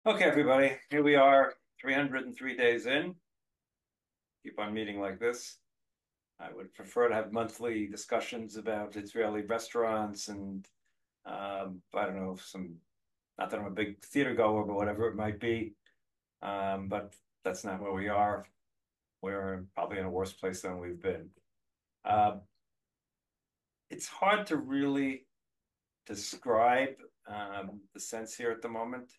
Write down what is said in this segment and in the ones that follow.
Okay, everybody, here we are, 303 days in. Keep on meeting like this. I would prefer to have monthly discussions about Israeli restaurants and I don't know, not that I'm a big theater goer, but whatever it might be. But that's not where we are. We're probably in a worse place than we've been. Uh, it's hard to really describe the sense here at the moment.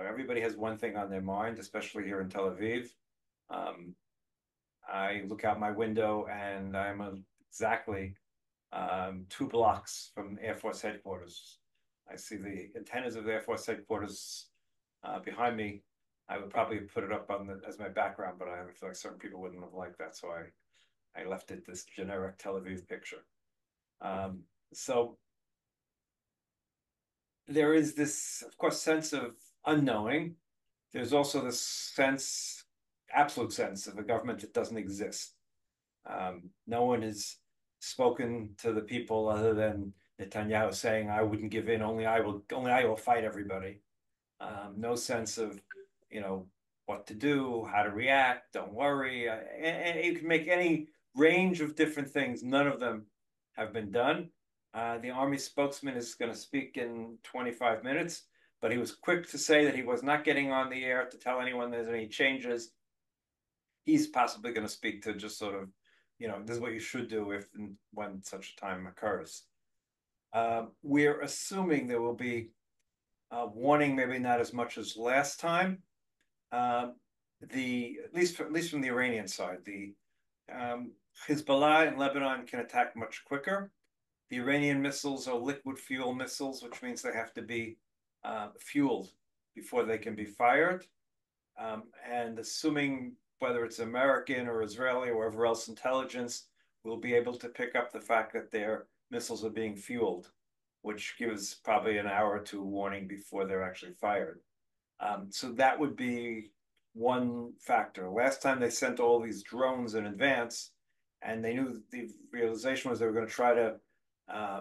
Everybody has one thing on their mind, especially here in Tel Aviv. Um, I look out my window and exactly 2 blocks from Air Force headquarters. I see the antennas of the Air Force headquarters behind me. I would probably put it up as my background, but I feel like certain people wouldn't have liked that, so I left it this generic Tel Aviv picture. Um, so there is this, of course, sense of unknowing. There's also this sense, absolute sense of a government that doesn't exist. No one has spoken to the people other than Netanyahu saying, "I wouldn't give in. Only I will fight everybody." No sense of, you know, what to do, how to react. Don't worry. And you can make any range of different things. None of them have been done. The army spokesman is going to speak in 25 minutes, but he was quick to say that he was not getting on the air to tell anyone there's any changes. He's possibly going to speak to just sort of, this is what you should do if and when such a time occurs. We're assuming there will be a warning, maybe not as much as last time. Um, the at least from the Iranian side, the Hezbollah in Lebanon can attack much quicker. The Iranian missiles are liquid fuel missiles, which means they have to be fueled before they can be fired. And assuming whether it's American or Israeli or wherever else intelligence will be able to pick up the fact that their missiles are being fueled, which gives probably an hour or two warning before they're actually fired. So that would be one factor. Last time they sent all these drones in advance, and they knew the realization was they were going to try to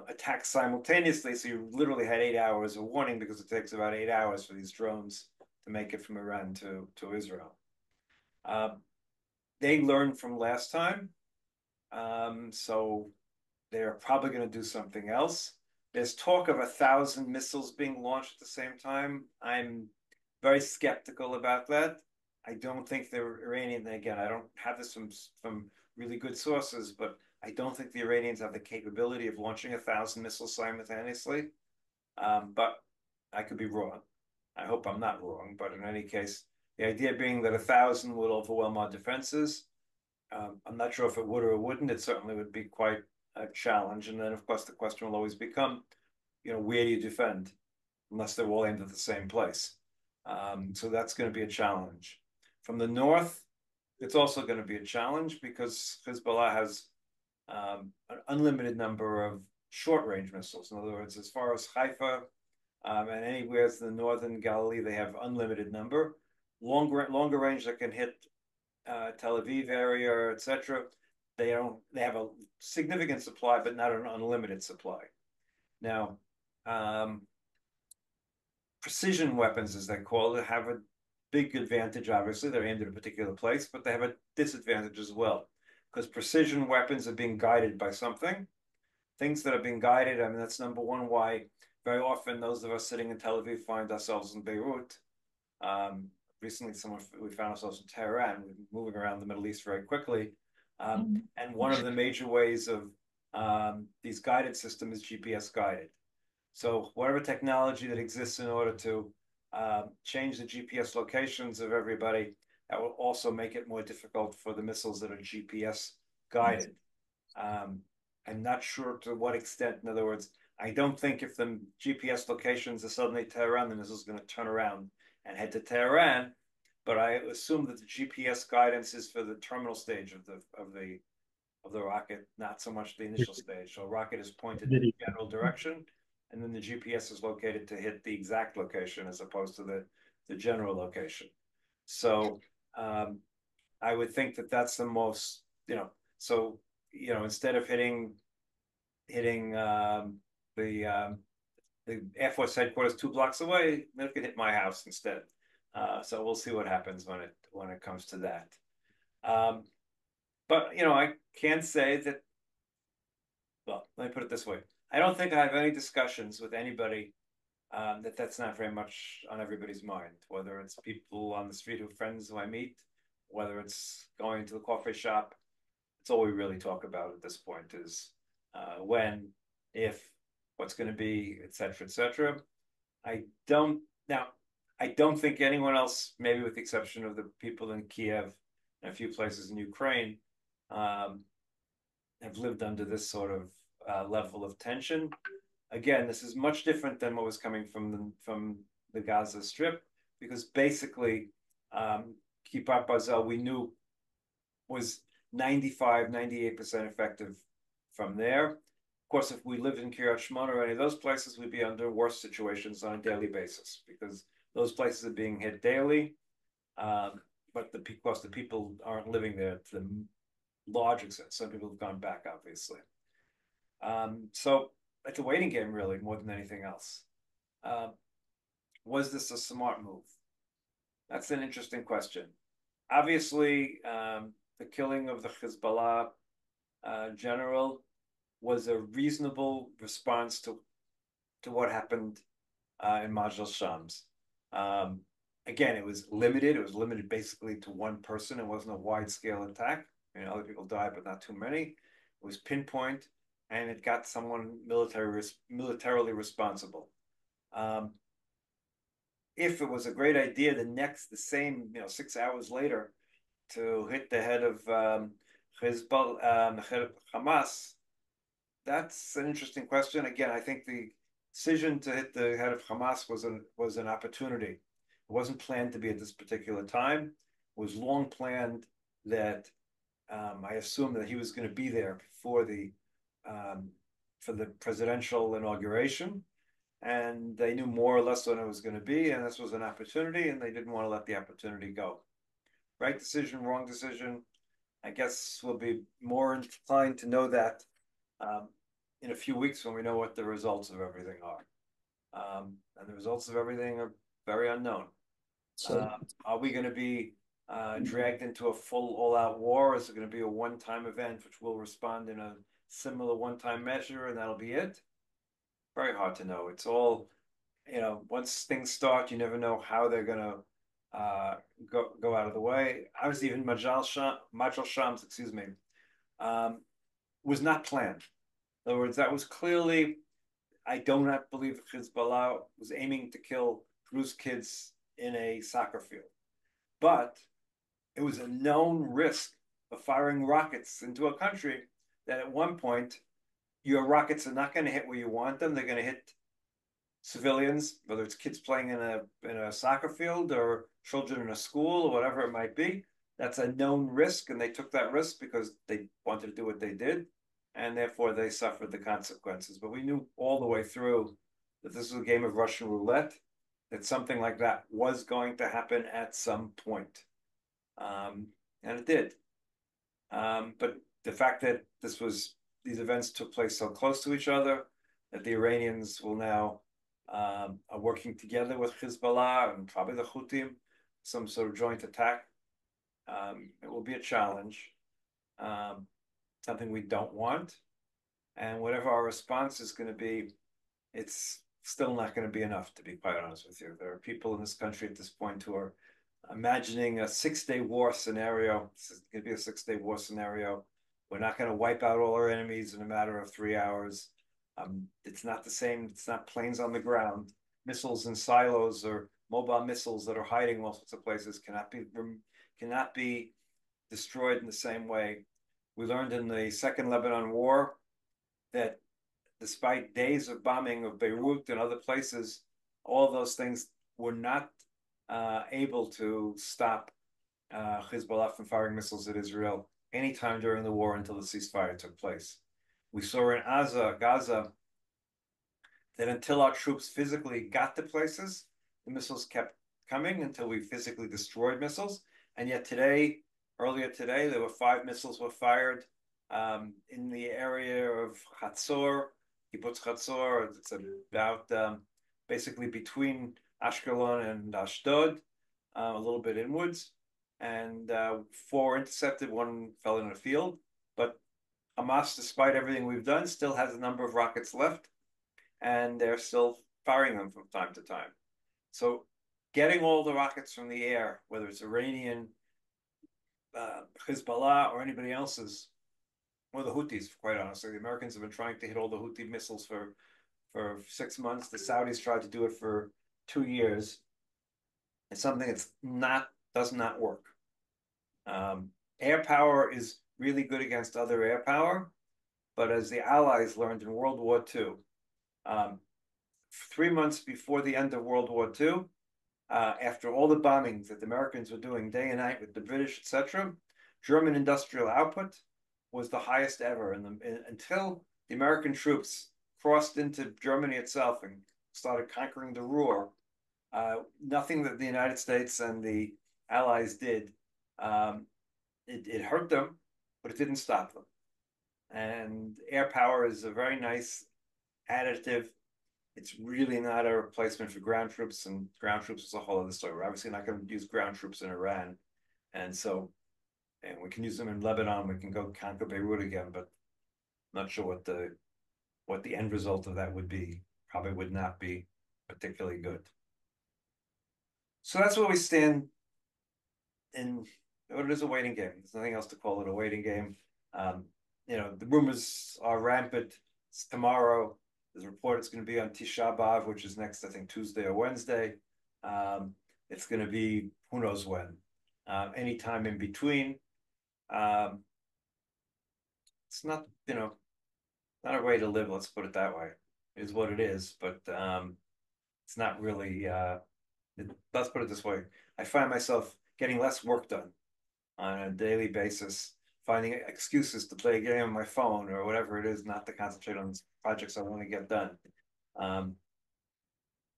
attack simultaneously. So you literally had 8 hours of warning because it takes about 8 hours for these drones to make it from Iran to Israel. Uh, they learned from last time, so they're probably going to do something else. There's talk of 1,000 missiles being launched at the same time. I'm very skeptical about that. I don't think the Iranian, again, I don't have this from really good sources, but I don't think the Iranians have the capability of launching 1,000 missiles simultaneously. But I could be wrong. I hope I'm not wrong. But in any case, the idea being that 1,000 would overwhelm our defenses. I'm not sure if it would or it wouldn't. It certainly would be quite a challenge. And then, of course, the question will always become, where do you defend? Unless they're all aimed at the same place. So that's going to be a challenge. From the north, it's also going to be a challenge because Hezbollah has an unlimited number of short-range missiles. In other words, as far as Haifa and anywhere in the northern Galilee, they have unlimited number. Longer range that can hit Tel Aviv area, etc. They don't. They have a significant supply, but not an unlimited supply. Now, um, precision weapons, as they call it, have a big advantage. Obviously, they're aimed at a particular place, but they have a disadvantage as well because precision weapons are being guided by something. Things that are being guided. I mean, that's number one. Why very often those of us sitting in Tel Aviv find ourselves in Beirut. Um, Recently, we found ourselves in Tehran. We're moving around the Middle East very quickly, and one of the major ways of these guided systems is GPS guided. So whatever technology that exists in order to change the GPS locations of everybody, that will also make it more difficult for the missiles that are GPS guided. Um, I'm not sure to what extent. In other words, I don't think if the GPS locations are suddenly Tehran, the missile is going to turn around and head to Tehran. But I assume that the GPS guidance is for the terminal stage of the rocket, not so much the initial stage. So a rocket is pointed in a general direction, and then the GPS is located to hit the exact location as opposed to the general location. So I would think that that's the most, so, instead of hitting the the Air Force headquarters 2 blocks away. They could hit my house instead. So we'll see what happens when it comes to that. Um, but I can say that. Well, let me put it this way: I don't think I have any discussions with anybody that's not very much on everybody's mind. Whether it's people on the street who friends who I meet, whether it's going to the coffee shop, it's all we really talk about at this point is when, if, what's going to be, et cetera, et cetera. I don't now. I don't think anyone else, maybe with the exception of the people in Kiev and a few places in Ukraine, um, have lived under this sort of level of tension. Again, this is much different than what was coming from the Gaza Strip, because basically, Kippur Bazel we knew was 95, 98% effective from there. Of course, if we lived in Kiryat Shmona or any of those places, we'd be under worse situations on a daily basis because those places are being hit daily. But of course, the people aren't living there to the large extent. Some people have gone back, obviously. So it's a waiting game, really, more than anything else. Uh, was this a smart move? That's an interesting question. Obviously, the killing of the Hezbollah general was a reasonable response to what happened in Majal Shams. Um, Again, it was limited. It was limited basically to one person. It wasn't a wide scale attack. Other people died, but not too many. It was pinpoint, and it got someone militarily responsible. Um, if it was a great idea, the same 6 hours later, to hit the head of Hezbollah, the head of Hamas, that's an interesting question. Again, I think the decision to hit the head of Hamas was an opportunity. It wasn't planned to be at this particular time. It was long planned that I assumed that he was going to be there um, for the presidential inauguration, and they knew more or less when it was going to be, and this was an opportunity, and they didn't want to let the opportunity go. Right decision, wrong decision. I guess we'll be more inclined to know that um, in a few weeks when we know what the results of everything are. And the results of everything are very unknown. So Are we going to be dragged into a full all-out war? Is it going to be a one-time event which will respond in a similar one-time measure and that'll be it? Very hard to know. It's all, once things start, you never know how they're going to go out of the way. I was even Majal Shams, excuse me, um, was not planned. In other words, that was clearly, I do not believe Hezbollah was aiming to kill Druze kids in a soccer field. But it was a known risk of firing rockets into a country that at one point your rockets are not going to hit where you want them. They're going to hit civilians, whether it's kids playing in a soccer field or children in a school or whatever it might be. That's a known risk, and they took that risk because they wanted to do what they did, and therefore they suffered the consequences. But we knew all the way through that this was a game of Russian roulette, that something like that was going to happen at some point. And it did. But the fact that these events took place so close to each other, that the Iranians will now are working together with Hezbollah and probably the Houthim, some sort of joint attack. It will be a challenge, um, something we don't want. And whatever our response is going to be, it's still not going to be enough, to be quite honest with you. There are people in this country at this point who are imagining a 6 day war scenario. It's going to be a 6 day war scenario. We're not going to wipe out all our enemies in a matter of 3 hours. It's not the same. It's not planes on the ground. Missiles in silos or mobile missiles that are hiding all sorts of places cannot be destroyed in the same way. We learned in the Second Lebanon War that despite days of bombing of Beirut and other places, all of those things were not able to stop Hezbollah from firing missiles at Israel anytime during the war until the ceasefire took place. We saw in Gaza, that until our troops physically got to places, the missiles kept coming until we physically destroyed missiles. And yet earlier today, there were 5 missiles were fired in the area of Hatzor, Kibbutz Chatzor. It's about basically between Ashkelon and Ashdod, a little bit inwards. And four intercepted, one fell in a field. But Hamas, despite everything we've done, still has a number of rockets left, and they're still firing them from time to time. So getting all the rockets from the air, whether it's Iranian, Hezbollah, or anybody else's, or the Houthis, quite honestly. The Americans have been trying to hit all the Houthi missiles for 6 months. The Saudis tried to do it for 2 years. It's something that's not does not work. Air power is really good against other air power, but as the Allies learned in World War II, 3 months before the end of World War II, after all the bombings that the Americans were doing day and night with the British, etc., German industrial output was the highest ever. Until the American troops crossed into Germany itself and started conquering the Ruhr, nothing that the United States and the Allies did, it hurt them, but it didn't stop them. And air power is a very nice additive. It's really not a replacement for ground troops, and ground troops is a whole other story. We're obviously not going to use ground troops in Iran, and we can use them in Lebanon. We can go conquer Beirut again, but I'm not sure what the end result of that would be. Probably would not be particularly good. So that's where we stand in what it is, a waiting game. There's nothing else to call it, a waiting game. The rumors are rampant. It's tomorrow. There's a report it's going to be on Tisha B'Av, which is next, I think, Tuesday or Wednesday. It's going to be who knows when. Anytime in between. It's not a way to live, let's put it that way. It is what it is, but it's not really, let's put it this way. I find myself getting less work done on a daily basis, finding excuses to play a game on my phone or whatever it is, not to concentrate on projects I want to get done,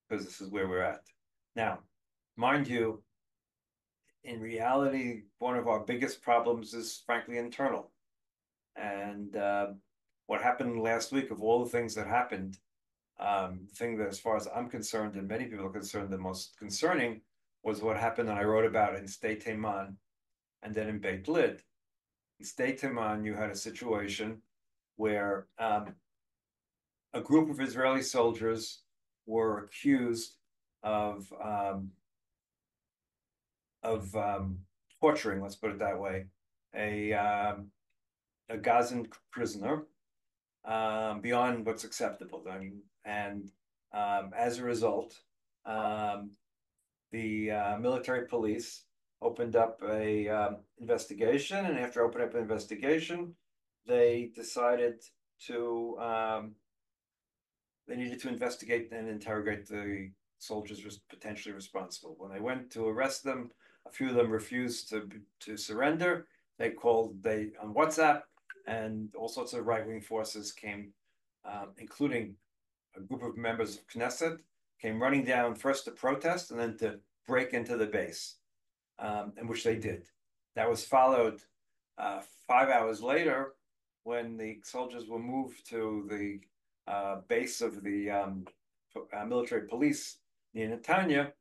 because this is where we're at. Now, mind you, in reality, one of our biggest problems is frankly internal. And what happened last week, of all the things that happened, the thing that, as far as I'm concerned, and many people are concerned, the most concerning was what happened, and I wrote about it in State Teman and then in Beit Lid. In State Teman, you had a situation where a group of Israeli soldiers were accused of torturing, let's put it that way, a Gazan prisoner beyond what's acceptable. And as a result, the military police opened up a investigation, and after opening up an investigation, they decided to they needed to investigate and interrogate the soldiers potentially responsible. When they went to arrest them, a few of them refused to surrender. They called on WhatsApp, and all sorts of right-wing forces came, including a group of members of Knesset, came running down first to protest and then to break into the base, in which they did. That was followed 5 hours later when the soldiers were moved to the base of the military police near Netanya,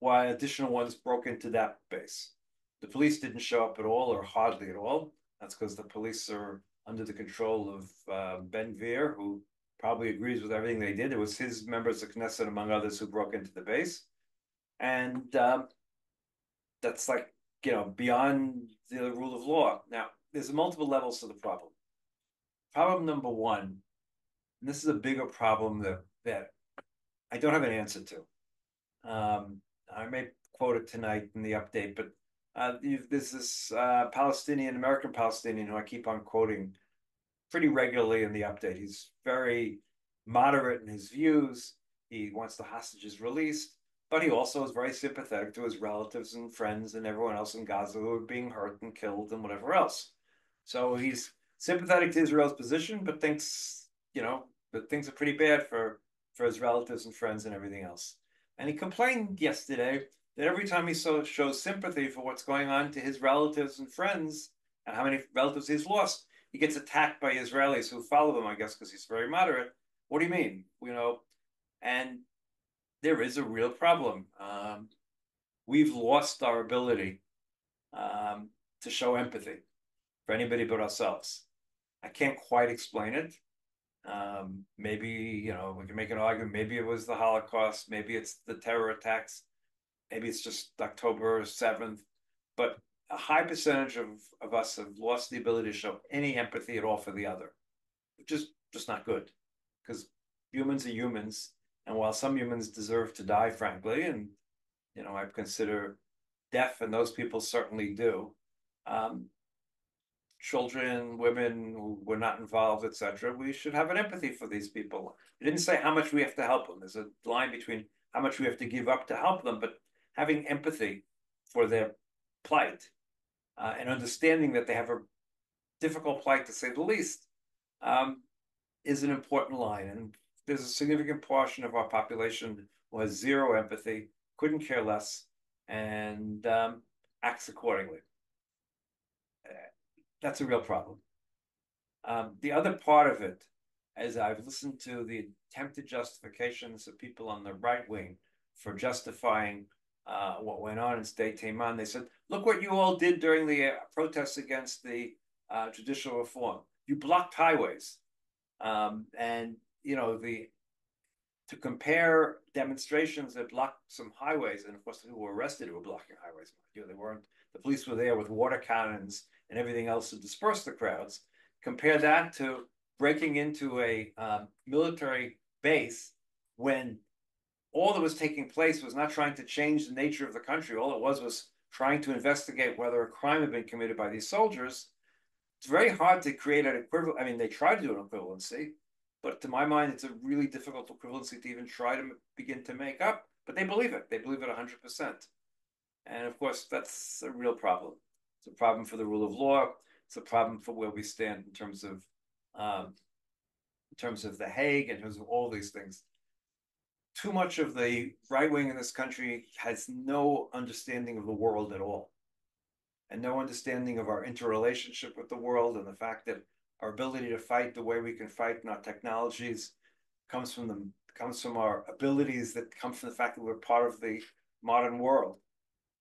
while additional ones broke into that base. The police didn't show up at all, or hardly at all. That's because the police are under the control of Ben Gvir, who probably agrees with everything they did. It was his members of Knesset, among others, who broke into the base. And that's beyond the rule of law. Now, there's multiple levels to the problem. Problem number one, and this is a bigger problem that I don't have an answer to. I may quote it tonight in the update, but there's this American Palestinian, who I keep on quoting pretty regularly in the update. He's very moderate in his views. He wants the hostages released, but he also is very sympathetic to his relatives and friends and everyone else in Gaza who are being hurt and killed and whatever else. So he's sympathetic to Israel's position, but thinks, that things are pretty bad for his relatives and friends and everything else. And he complained yesterday that every time he shows sympathy for what's going on to his relatives and friends and how many relatives he's lost, he gets attacked by Israelis who follow him, I guess, because he's very moderate, What do you mean? And there is a real problem. We've lost our ability to show empathy for anybody but ourselves. I can't quite explain it. Maybe, we can make an argument. Maybe it was the Holocaust. Maybe it's the terror attacks. Maybe it's just October 7th. But a high percentage of us have lost the ability to show any empathy at all for the other, which is just not good because humans are humans. And while some humans deserve to die, frankly, and, I consider death, and those people certainly do, um, children, women who were not involved, etc. We should have an empathy for these people. It didn't say how much we have to help them. There's a line between how much we have to give up to help them, but having empathy for their plight and understanding that they have a difficult plight, to say the least, um, is an important line. And there's a significant portion of our population who has zero empathy, couldn't care less, and acts accordingly. That's a real problem. The other part of it, as I've listened to the attempted justifications of people on the right wing for justifying what went on in State Taman, they said, look what you all did during the protests against the judicial reform. You blocked highways. And, the to compare demonstrations that blocked some highways, and of course, the people who were arrested were blocking highways. They weren't, the police were there with water cannons and everything else to disperse the crowds. Compare that to breaking into a military base when all that was taking place was not trying to change the nature of the country. All it was trying to investigate whether a crime had been committed by these soldiers. It's very hard to create an equivalent. I mean, they try to do an equivalency, but to my mind, it's a really difficult equivalency to even try to begin to make up. But they believe it. They believe it 100%. And of course, that's a real problem. It's a problem for the rule of law. It's a problem for where we stand um, in terms of the Hague, in terms of all these things. Too much of the right wing in this country has no understanding of the world at all, and no understanding of our interrelationship with the world, and the fact that our ability to fight the way we can fight in our technologies comes from our abilities that come from the fact that we're part of the modern world,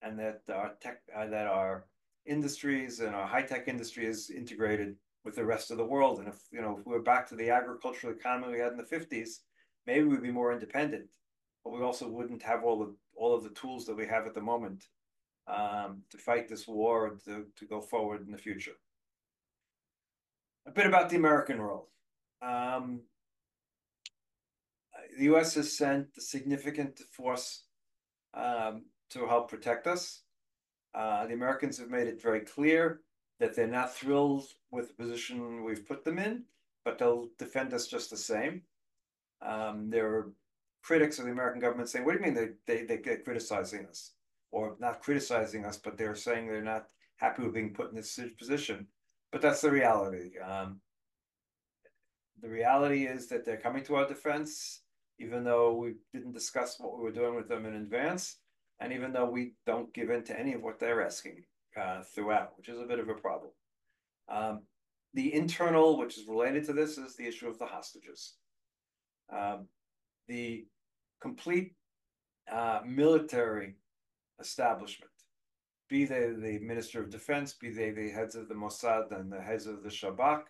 and that our industries and our high tech industry is integrated with the rest of the world. And if we were back to the agricultural economy we had in the 50s, maybe we'd be more independent, but we also wouldn't have all of the tools that we have at the moment to fight this war, to go forward in the future. A bit about the American role. The U.S. has sent a significant force to help protect us. The Americans have made it very clear that they're not thrilled with the position we've put them in, but they'll defend us just the same. There are critics of the American government saying, what do you mean they're criticizing us? Or not criticizing us, but they're saying they're not happy with being put in this position. But that's the reality. The reality is that they're coming to our defense, even though we didn't discuss what we were doing with them in advance, and even though we don't give in to any of what they're asking throughout, which is a bit of a problem. The internal, which is related to this, is the issue of the hostages. The complete military establishment, be they the Minister of Defense, be they the heads of the Mossad and the heads of the Shabak,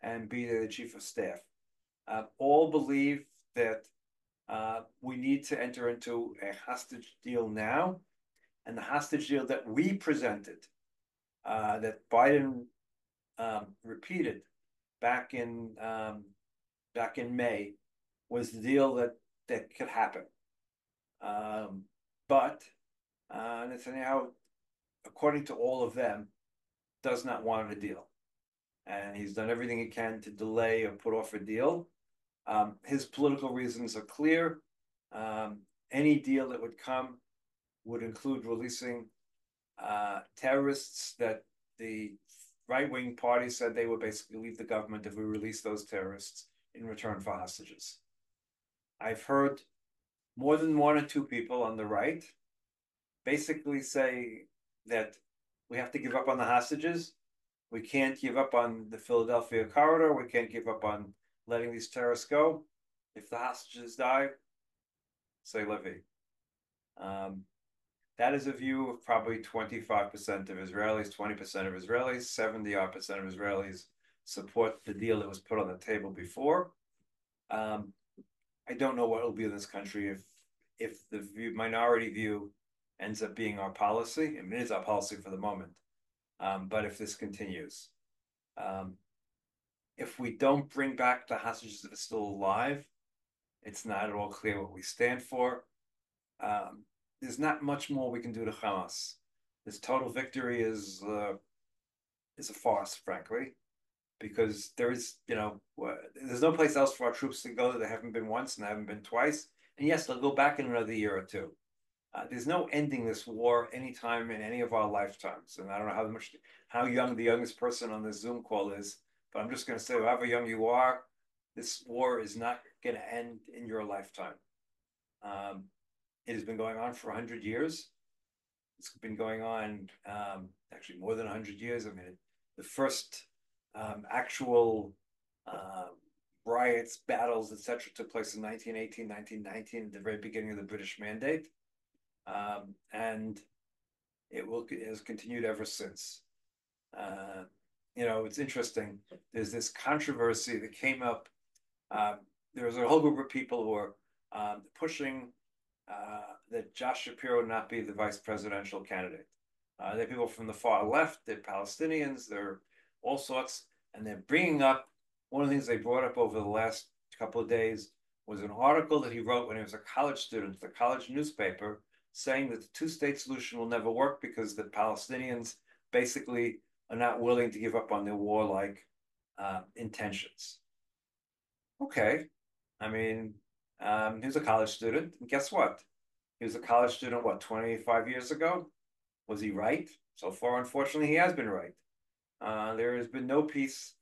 and be they the Chief of Staff, all believe that we need to enter into a hostage deal now. And the hostage deal that we presented, that Biden repeated back in May, was the deal that could happen. But Netanyahu, according to all of them, does not want a deal. And he's done everything he can to delay or put off a deal. His political reasons are clear. Any deal that would come would include releasing terrorists that the right-wing party said they would basically leave the government if we release those terrorists in return for hostages. I've heard more than one or two people on the right basically say that we have to give up on the hostages. We can't give up on the Philadelphia corridor. We can't give up on letting these terrorists go. If the hostages die, say levy. Um, that is a view of probably 25% of Israelis, 20% of Israelis, 70% of Israelis support the deal that was put on the table before. Um, I don't know what will be in this country if the minority view ends up being our policy. I mean, it is our policy for the moment. But if this continues, um, if we don't bring back the hostages that are still alive, it's not at all clear what we stand for. Um, there's not much more we can do to Hamas. This total victory is a farce, frankly, because there is, there's no place else for our troops to go. They haven't been once and they haven't been twice. And yes, they'll go back in another year or two. There's no ending this war anytime in any of our lifetimes. And I don't know how young the youngest person on this Zoom call is, but I'm just going to say, however young you are, this war is not going to end in your lifetime. Um, it has been going on for 100 years. It's been going on actually more than 100 years. I mean, the first actual um, riots, battles, etc., took place in 1918, 1919, at the very beginning of the British Mandate. And it has continued ever since. Uh, it's interesting. There's this controversy that came up. Um, there was a whole group of people who are pushing that Josh Shapiro not be the vice presidential candidate. They're people from the far left, they're Palestinians, they're all sorts, and they're bringing up one of the things they brought up over the last couple of days was an article that he wrote when he was a college student, the college newspaper, saying that the two-state solution will never work because the Palestinians basically are not willing to give up on their warlike intentions. Okay, I mean, he was a college student, and guess what? He was a college student, what, 25 years ago? Was he right? So far, unfortunately, he has been right. There has been no peace.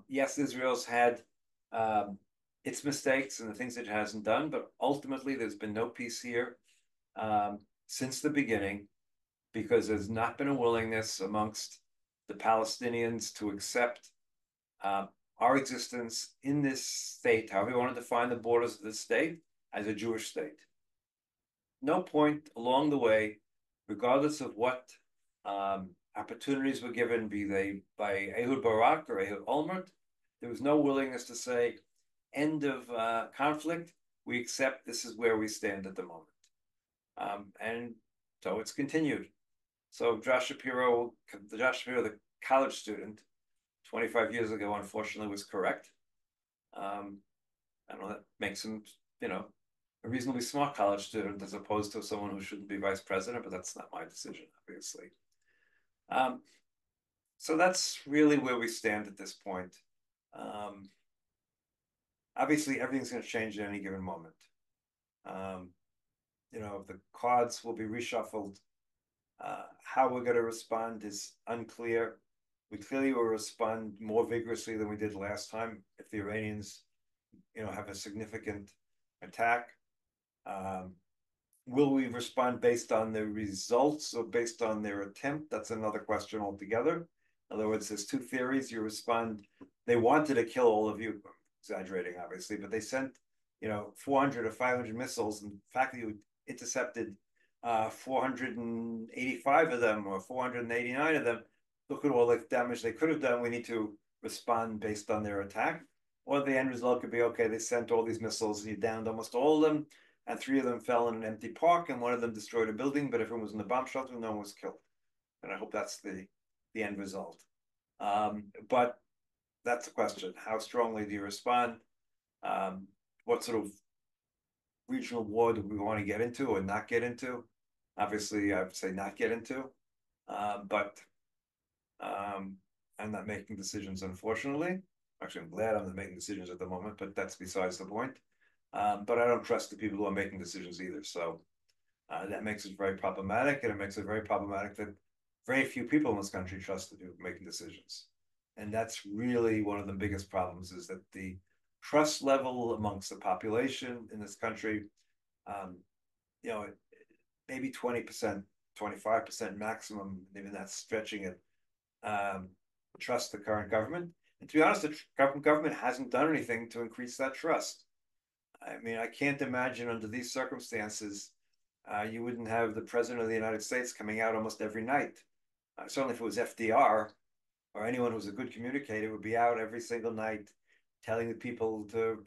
Yes, Israel's had its mistakes and the things it hasn't done, but ultimately, there's been no peace here since the beginning because there's not been a willingness amongst the Palestinians to accept um, our existence in this state, however you want to define the borders of this state, as a Jewish state. No point along the way, regardless of what opportunities were given, be they by Ehud Barak or Ehud Olmert, there was no willingness to say, end of conflict, we accept this is where we stand at the moment. And so it's continued. So Josh Shapiro, the college student, 25 years ago, unfortunately, was correct. Um, I don't know, that makes him, a reasonably smart college student as opposed to someone who shouldn't be vice president, but that's not my decision, obviously. Um, so that's really where we stand at this point. Um, obviously, everything's going to change at any given moment. Um, the cards will be reshuffled. How we're going to respond is unclear. We clearly will respond more vigorously than we did last time if the Iranians, have a significant attack. Um, will we respond based on the results or based on their attempt? That's another question altogether. In other words, there's two theories. You respond, they wanted to kill all of you, exaggerating obviously, but they sent, 400 or 500 missiles. In fact, you intercepted 485 of them or 489 of them. Look at all the damage they could have done. We need to respond based on their attack. Or the end result could be, okay, they sent all these missiles and you downed almost all of them and three of them fell in an empty park, and one of them destroyed a building, but everyone was in the bomb shelter, no one was killed. And I hope that's the end result. But that's the question. How strongly do you respond? What sort of regional war do we want to get into or not get into? Obviously, I would say not get into, but I'm not making decisions, unfortunately. Actually, I'm glad I'm not making decisions at the moment, but that's besides the point. But I don't trust the people who are making decisions either. So that makes it very problematic, and it makes it very problematic that very few people in this country trust the people making decisions. And that's really one of the biggest problems is that the trust level amongst the population in this country, um, you know, maybe 20%, 25% maximum, even that's stretching it, trust the current government. And to be honest, the current government hasn't done anything to increase that trust. I mean, I can't imagine under these circumstances, you wouldn't have the president of the United States coming out almost every night. Certainly, if it was FDR or anyone who's a good communicator, would be out every single night telling the people to,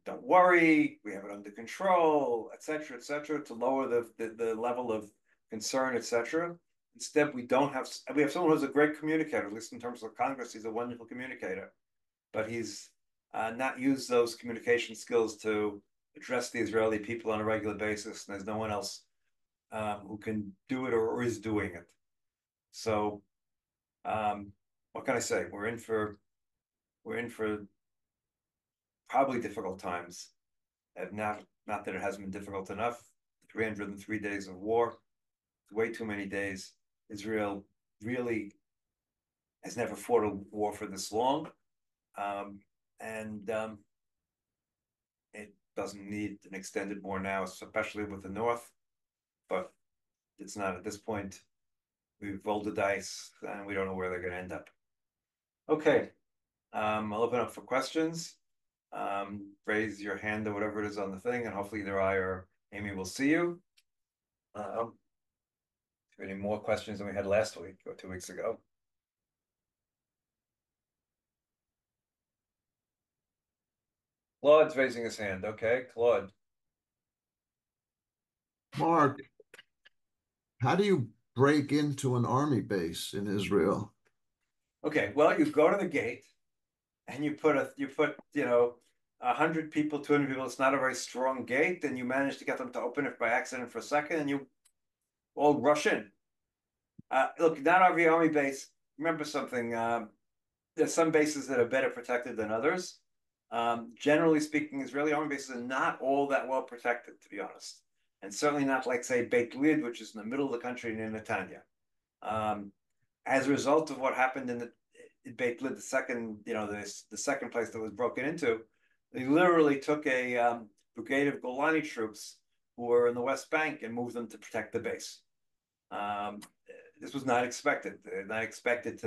don't worry, we have it under control, et cetera, to lower the level of concern, et cetera. Instead, we have someone who's a great communicator, at least in terms of Congress, he's a wonderful communicator, but he's not used those communication skills to address the Israeli people on a regular basis, and there's no one else who can do it or is doing it. So, what can I say? We're in for probably difficult times. Not that it hasn't been difficult enough. 303 days of war, way too many days. Israel really has never fought a war for this long, and it doesn't need an extended war now, especially with the North. But it's not at this point. We've rolled the dice, and we don't know where they're going to end up. Okay, I'll open up for questions. Raise your hand or whatever it is on the thing, and hopefully either I or Amy will see you. Any more questions than we had last week or 2 weeks ago? Claude's raising his hand. Okay, Claude. Mark, how do you break into an army base in Israel? Okay, well, you go to the gate and you put 100 people, 200 people. It's not a very strong gate, and you manage to get them to open it by accident for a second, and you all rush in. Look, not every army base. Remember something. There's some bases that are better protected than others. Generally speaking, Israeli army bases are not all that well protected, to be honest, and certainly not like, say, Beit Lid, which is in the middle of the country near Netanya. As a result of what happened in Beit Lid, the second place that was broken into, they literally took a brigade of Golani troops who were in the West Bank and moved them to protect the base. This was not expected. They're not expected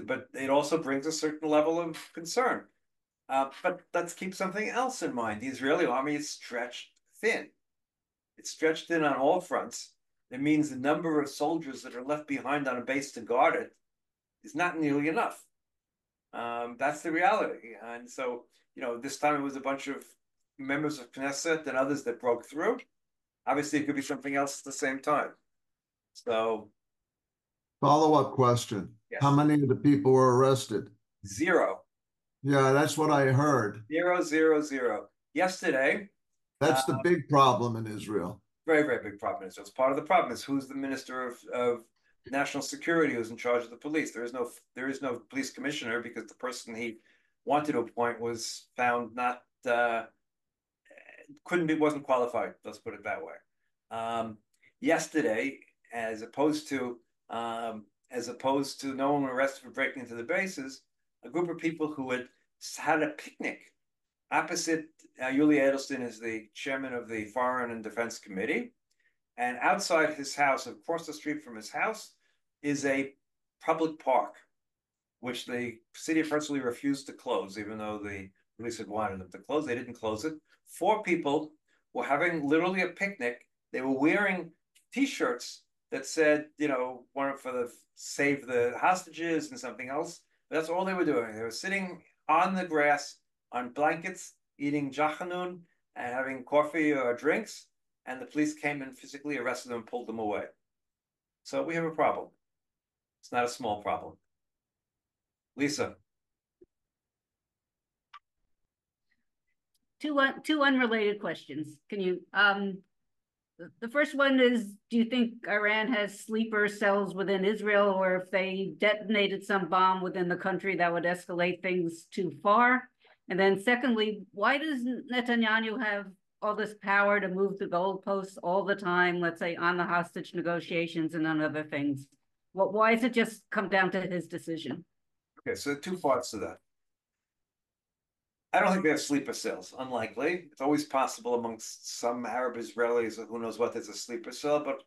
but it also brings a certain level of concern. But let's keep something else in mind. The Israeli army is stretched thin. It's stretched thin on all fronts. It means the number of soldiers that are left behind on a base to guard it is not nearly enough. That's the reality. And so, this time it was a bunch of members of Knesset and others that broke through. Obviously, it could be something else at the same time. So, Follow-up question. How yes, many of the people were arrested? zero, Yeah, that's what I heard. zero, zero, zero. Yesterday, uh, That's the big problem in Israel. very, very big problem. It's part of the problem is who's the minister of national security who's in charge of the police. There is no police commissioner because the person he wanted to appoint was found not wasn't qualified. Let's put it that way. Yesterday, as opposed to no one arrested for breaking into the bases, a group of people who had a picnic opposite. Yuli Edelstein is the chairman of the Foreign and Defense Committee, and outside his house, across the street from his house, is a public park, which the city personally refused to close, even though the police had wanted them to close. They didn't close it. Four people were having literally a picnic. They were wearing T-shirts that said, one for the save the hostages and something else. But that's all they were doing. They were sitting on the grass on blankets, eating jachanun and having coffee or drinks. And the police came and physically arrested them and pulled them away. So we have a problem. It's not a small problem. Lisa. Two unrelated questions. Can you the first one is, do you think Iran has sleeper cells within Israel, or if they detonated some bomb within the country that would escalate things too far? And then secondly, why does Netanyahu have all this power to move the goalposts all the time, let's say on the hostage negotiations and on other things? Why does it just come down to his decision? Okay, so two parts to that. I don't think they have sleeper cells. Unlikely. It's always possible amongst some Arab Israelis, or who knows what, there's a sleeper cell, but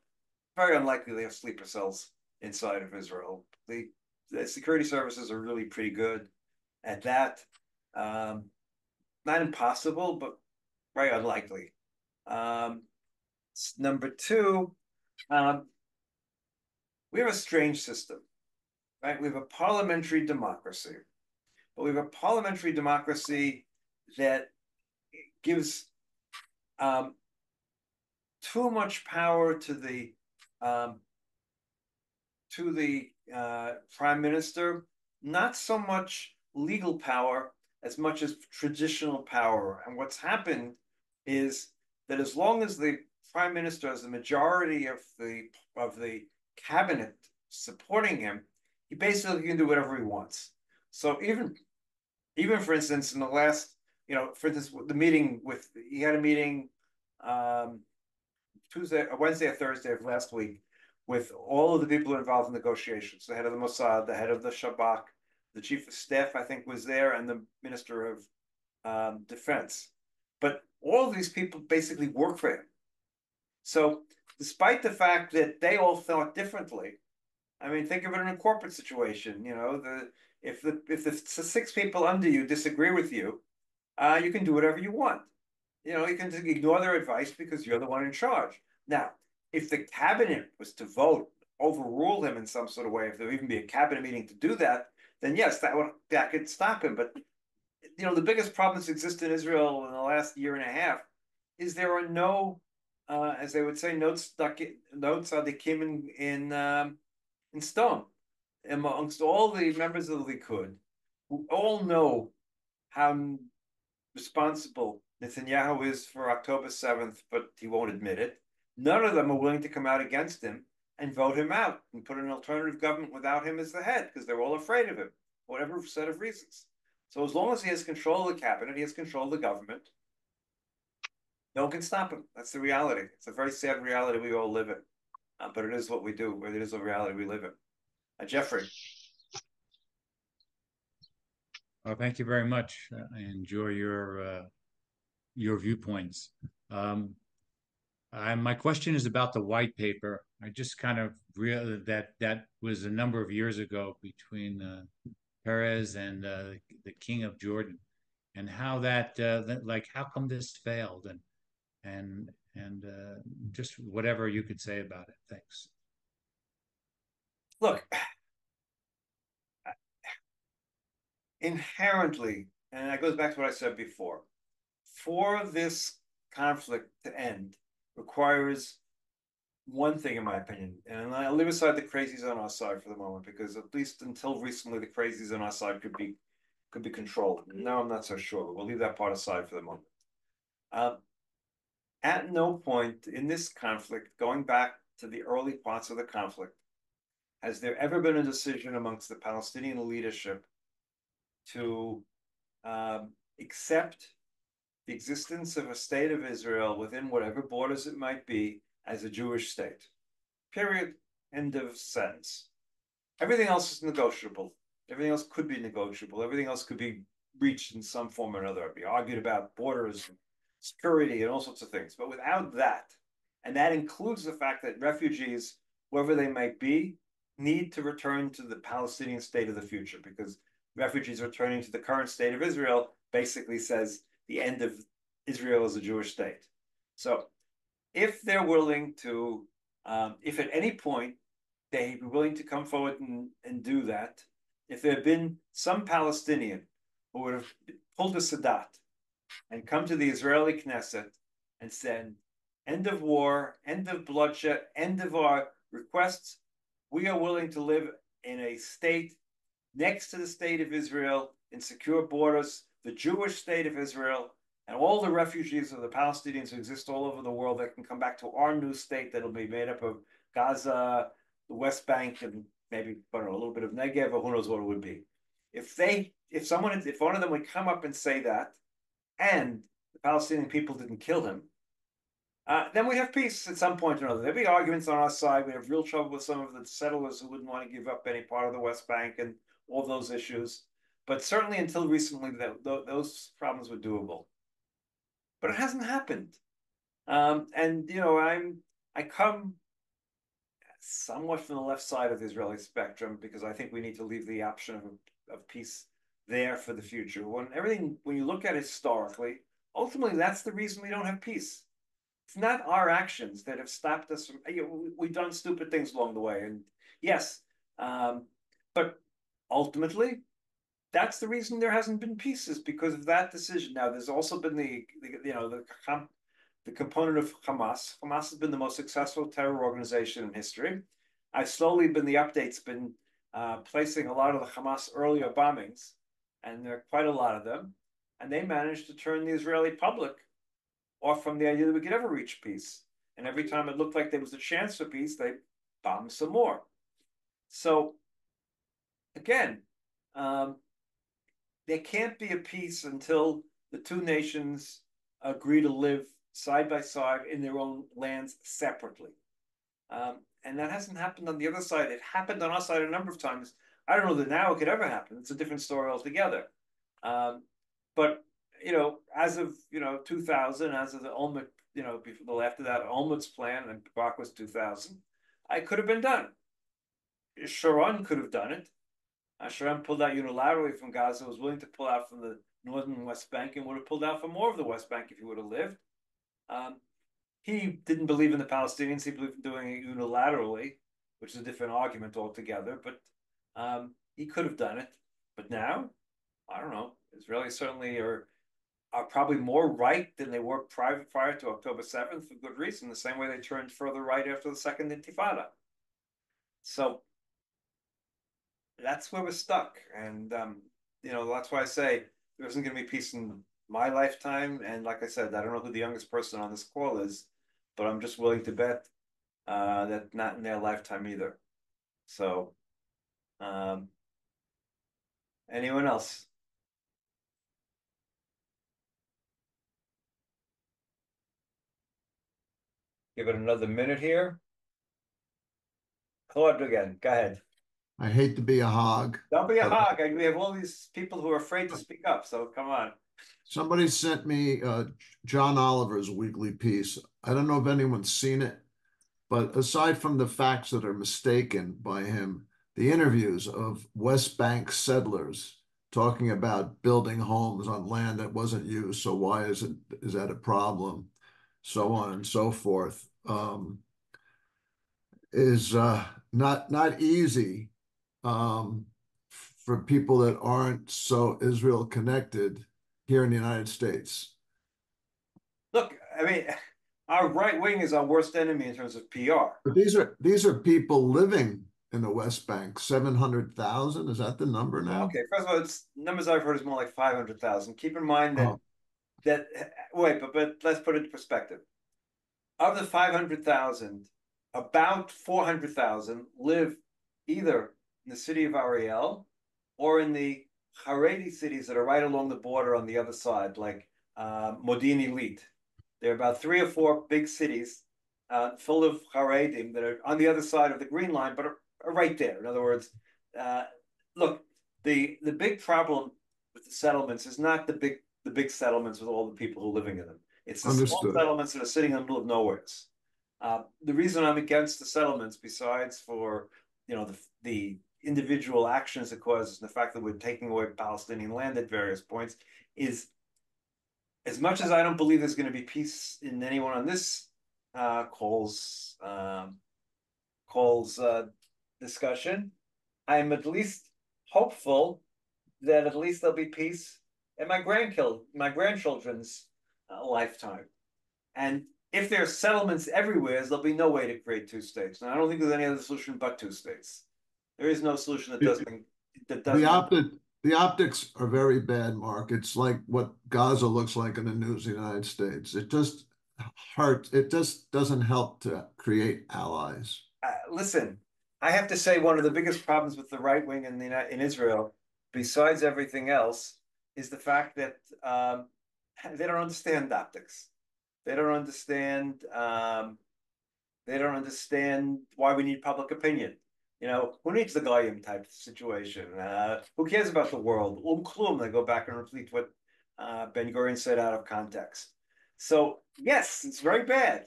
very unlikely they have sleeper cells inside of Israel. The security services are really pretty good at that. not impossible, but very unlikely. Number two, we have a strange system, right? We have a parliamentary democracy, but we have a parliamentary democracy that gives too much power to the prime minister, not so much legal power as much as traditional power. And what's happened is that as long as the prime minister has the majority of the cabinet supporting him, he basically can do whatever he wants. So even for instance, in the last, for instance, the meeting he had a meeting Wednesday or Thursday of last week with all of the people involved in negotiations, the head of the Mossad, the head of the Shabak, the chief of staff, I think, was there, and the minister of defense. But all of these people basically work for him. So despite the fact that they all thought differently, I mean, think of it in a corporate situation. If the six people under you disagree with you, you can do whatever you want. You can ignore their advice because you're the one in charge. Now, if the cabinet was to vote, overrule him in some sort of way, if there would even be a cabinet meeting to do that, then yes, that could stop him. But the biggest problems that exist in Israel in the last year and a half is there are no, as they would say, notes tzaddikim in stone amongst all the members of the Likud, who all know how responsible Netanyahu is for October 7th, but he won't admit it. None of them are willing to come out against him and vote him out and put an alternative government without him as the head, because they're all afraid of him, whatever set of reasons. So as long as he has control of the cabinet, he has control of the government, no one can stop him. That's the reality. It's a very sad reality we all live in. But it is what we do. It is a reality we live in. Jeffrey. Well, thank you very much. I enjoy your viewpoints. My question is about the white paper. I just kind of realized that was a number of years ago between Perez and the King of Jordan, and how how come this failed, and just whatever you could say about it. Thanks. Look, inherently, and that goes back to what I said before, for this conflict to end requires one thing, in my opinion, and I'll leave aside the crazies on our side for the moment, because at least until recently, the crazies on our side could be controlled. Now I'm not so sure, but we'll leave that part aside for the moment. At no point in this conflict, going back to the early parts of the conflict, has there ever been a decision amongst the Palestinian leadership to accept the existence of a state of Israel within whatever borders it might be as a Jewish state. Period. End of sentence. Everything else is negotiable. Everything else could be negotiable. Everything else could be reached in some form or another. It'd be argued about borders, security, and all sorts of things. But without that, and that includes the fact that refugees, wherever they might be, need to return to the Palestinian state of the future, because refugees returning to the current state of Israel basically says the end of Israel as a Jewish state. So if they're willing to, if at any point they'd be willing to come forward and do that, if there had been some Palestinian who would have pulled a Sadat and come to the Israeli Knesset and said, end of war, end of bloodshed, end of our requests, we are willing to live in a state next to the state of Israel in secure borders, the Jewish state of Israel, and all the refugees of the Palestinians who exist all over the world that can come back to our new state that'll be made up of Gaza, the West Bank, and maybe, I don't know, a little bit of Negev, or who knows what it would be. If one of them would come up and say that, and the Palestinian people didn't kill him, then we have peace at some point or another. There'll be arguments on our side. We have real trouble with some of the settlers who wouldn't want to give up any part of the West Bank and all those issues. But certainly until recently, those problems were doable. But it hasn't happened. And I come somewhat from the left side of the Israeli spectrum, because I think we need to leave the option of peace there for the future. When you look at it historically, ultimately that's the reason we don't have peace. It's not our actions that have stopped us from, we've done stupid things along the way. And yes, but ultimately, that's the reason there hasn't been peace, is because of that decision. Now, there's also been the component of Hamas. Hamas has been the most successful terror organization in history. I've slowly been the updates been placing a lot of the Hamas earlier bombings, and there are quite a lot of them, and they managed to turn the Israeli public off from the idea that we could ever reach peace. And every time it looked like there was a chance for peace, they bombed some more. So again, there can't be a peace until the two nations agree to live side by side in their own lands separately. And that hasn't happened on the other side. It happened on our side a number of times. I don't know that now it could ever happen. It's a different story altogether. But as of 2000, as of the Olmert, before after that Olmert's plan, and Barak was 2000, I could have been done. Sharon could have done it. Sharon pulled out unilaterally from Gaza, was willing to pull out from the northern West Bank, and would have pulled out from more of the West Bank if he would have lived. He didn't believe in the Palestinians. He believed in doing it unilaterally, which is a different argument altogether. But he could have done it. But now, I don't know. Israelis certainly are probably more right than they were prior to October 7th for good reason, the same way they turned further right after the Second Intifada. So that's where we're stuck. And, that's why I say there isn't going to be peace in my lifetime. And like I said, I don't know who the youngest person on this call is, but I'm just willing to bet that not in their lifetime either. So, anyone else? Give it another minute here. Claude again, go ahead. I hate to be a hog. Don't be a hog. We have all these people who are afraid to speak up, so come on. Somebody sent me John Oliver's weekly piece. I don't know if anyone's seen it, but aside from the facts that are mistaken by him, the interviews of West Bank settlers talking about building homes on land that wasn't used, so why is that a problem? So on and so forth, is not easy for people that aren't so Israel connected here in the United States. Look, I mean, our right wing is our worst enemy in terms of PR. But these are people living in the West Bank. 700,000, is that the number now? Okay, first of all, numbers I've heard is more like 500,000. Keep in mind that wait, but let's put it in perspective. Of the 500,000, about 400,000 live either in the city of Ariel or in the Haredi cities that are right along the border on the other side, like Modi'in Illit. There are about 3 or 4 big cities full of Haredim that are on the other side of the Green Line, but are right there. In other words, look, the big problem with the settlements is not the big settlements with all the people who are living in them. It's the small settlements that are sitting in the middle of nowhere. The reason I'm against the settlements, besides for the individual actions it causes, and the fact that we're taking away Palestinian land at various points, is as much as I don't believe there's going to be peace in anyone on this call's discussion, I'm at least hopeful that at least there'll be peace in my grandchildren's lifetime. And if there are settlements everywhere, there'll be no way to create 2 states. And I don't think there's any other solution but 2 states. There is no solution that doesn't. The optics are very bad, Mark. It's like what Gaza looks like in the news of the United States. It just hurts. It just doesn't help to create allies. Listen, I have to say one of the biggest problems with the right wing in Israel, besides everything else, is the fact that they don't understand optics. They don't understand. They don't understand why we need public opinion. Who needs the Goyim type situation? Who cares about the world? Klum, they go back and repeat what Ben Gurion said out of context. So, yes, it's very bad,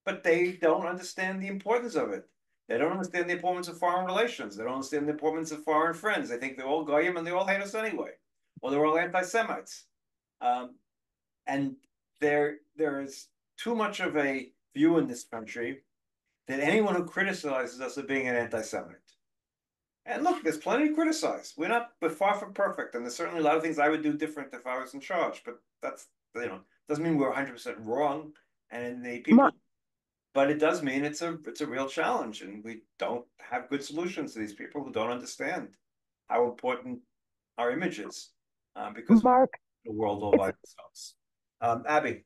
but they don't understand the importance of it. They don't understand the importance of foreign relations. They don't understand the importance of foreign friends. They think they're all Goyim and they all hate us anyway. or they're all anti-Semites. And there is too much of a view in this country that anyone who criticizes us of being an anti-Semite. And look, there's plenty to criticize. We're far from perfect, and there's certainly a lot of things I would do different if I was in charge. But that's, doesn't mean we're 100% wrong. And the people, but it does mean it's a real challenge, and we don't have good solutions to these people who don't understand how important our image is, because Mark, the world all by themselves. Abby.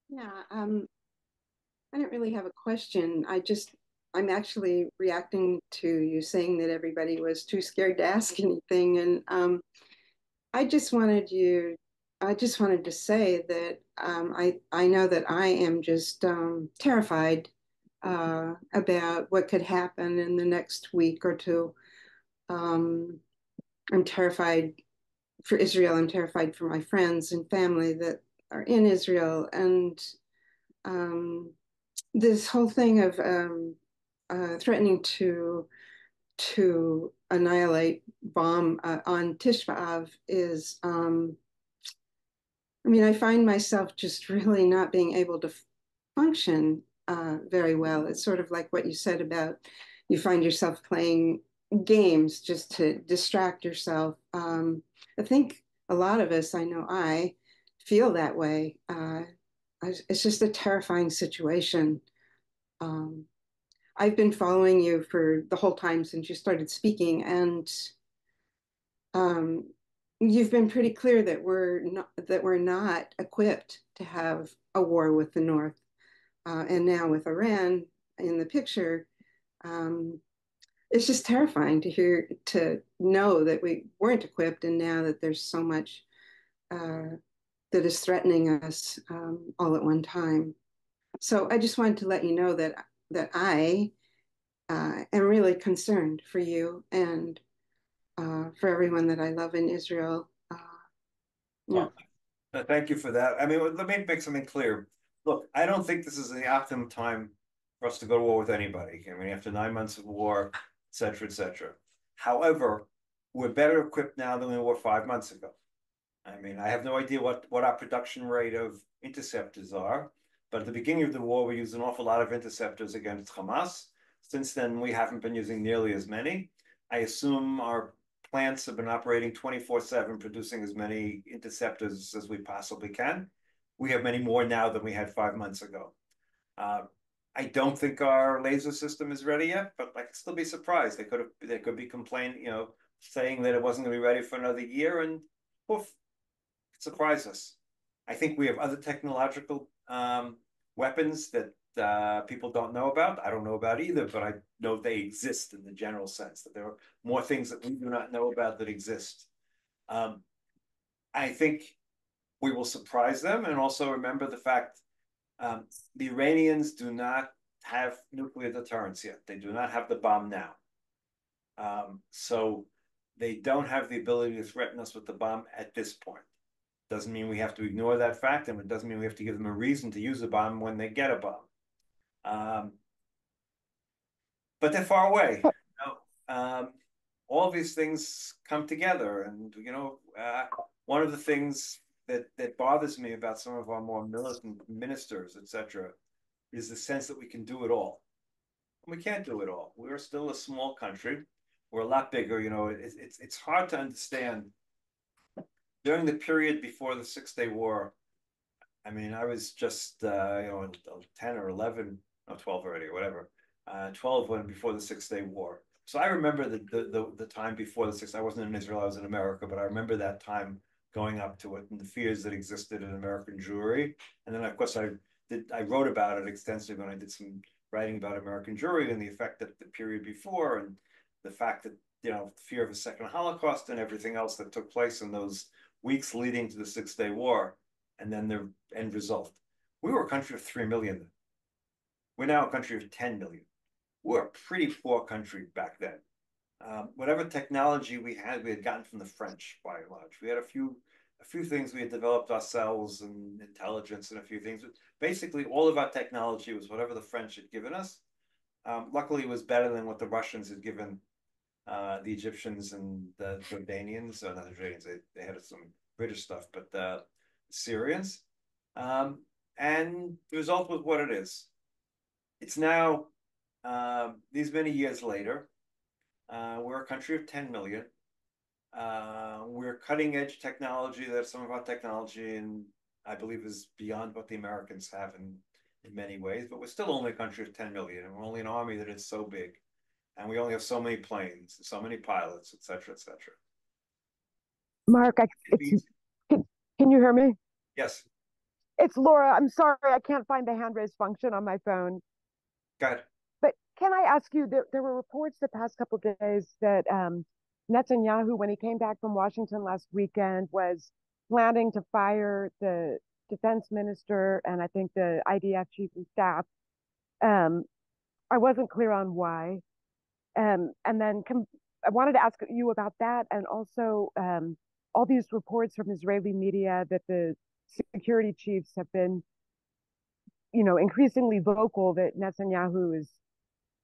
Yeah, I don't really have a question. I'm actually reacting to you saying that everybody was too scared to ask anything. And I just wanted to say that I know that I am just terrified about what could happen in the next week or two. I'm terrified for Israel. I'm terrified for my friends and family that are in Israel. And this whole thing of threatening to annihilate, bomb on Tish B'Av is, I mean, I find myself just really not being able to function very well. It's sort of like what you said about you find yourself playing games just to distract yourself. I think a lot of us, I know I feel that way. It's just a terrifying situation. I've been following you for the whole time since you started speaking, and you've been pretty clear that we're not equipped to have a war with the North, and now with Iran in the picture, it's just terrifying to know that we weren't equipped, and now that there's so much that is threatening us all at one time. So I just wanted to let you know that I am really concerned for you and for everyone that I love in Israel. Yeah. Well, thank you for that. I mean, let me make something clear. Look, I don't think this is the optimum time for us to go to war with anybody. I mean, after 9 months of war, et cetera, et cetera. However, we're better equipped now than we were 5 months ago. I mean, I have no idea what our production rate of interceptors are, but at the beginning of the war, we used an awful lot of interceptors against Hamas. Since then, we haven't been using nearly as many. I assume our plants have been operating 24/7, producing as many interceptors as we possibly can. We have many more now than we had 5 months ago. I don't think our laser system is ready yet, but I could still be surprised. They could be complaining, saying that it wasn't going to be ready for another year, and poof, surprise us. I think we have other technological weapons that people don't know about. I don't know about either, but I know they exist in the general sense, that there are more things that we do not know about that exist. I think we will surprise them, and also remember the fact the Iranians do not have nuclear deterrence yet. They do not have the bomb now. So they don't have the ability to threaten us with the bomb at this point. Doesn't mean we have to ignore that fact, and it doesn't mean we have to give them a reason to use a bomb when they get a bomb. But they're far away. All of these things come together, and one of the things that bothers me about some of our more militant ministers, etc., is the sense that we can do it all. We can't do it all. We're still a small country. We're a lot bigger. It's hard to understand. During the period before the 6-Day War, I mean, I was just 10 or 11, no, 12 already, or whatever. 12 when before the 6-Day War. So I remember the time before the 6th. I wasn't in Israel, I was in America, but I remember that time going up to it and the fears that existed in American Jewry. And then, of course, I wrote about it extensively when I did some writing about American Jewry and the effect that the period before, and the fact that fear of a second Holocaust and everything else that took place in those weeks leading to the 6-Day War, and then the end result. We were a country of 3 million. We're now a country of 10 million. We're a pretty poor country back then. Whatever technology we had gotten from the French, by and large. We had a few things we had developed ourselves, and intelligence, and a few things. But basically, all of our technology was whatever the French had given us. Luckily, it was better than what the Russians had given the Egyptians and the Jordanians, not the Jordanians, they had some British stuff, but the Syrians. And the result was what it is. It's now, these many years later, we're a country of 10 million. We're cutting edge technology. That some of our technology, and I believe, is beyond what the Americans have in many ways. But we're still only a country of 10 million, and we're only an army that is so big, and we only have so many planes, so many pilots, et cetera, et cetera. Mark, can you hear me? Yes. It's Laura. I'm sorry, I can't find the hand raise function on my phone. Go ahead. But can I ask you, there were reports the past couple of days that Netanyahu, when he came back from Washington last weekend, was planning to fire the defense minister and I think the IDF chief of staff. I wasn't clear on why. And then I wanted to ask you about that, and also all these reports from Israeli media that the security chiefs have been, increasingly vocal that Netanyahu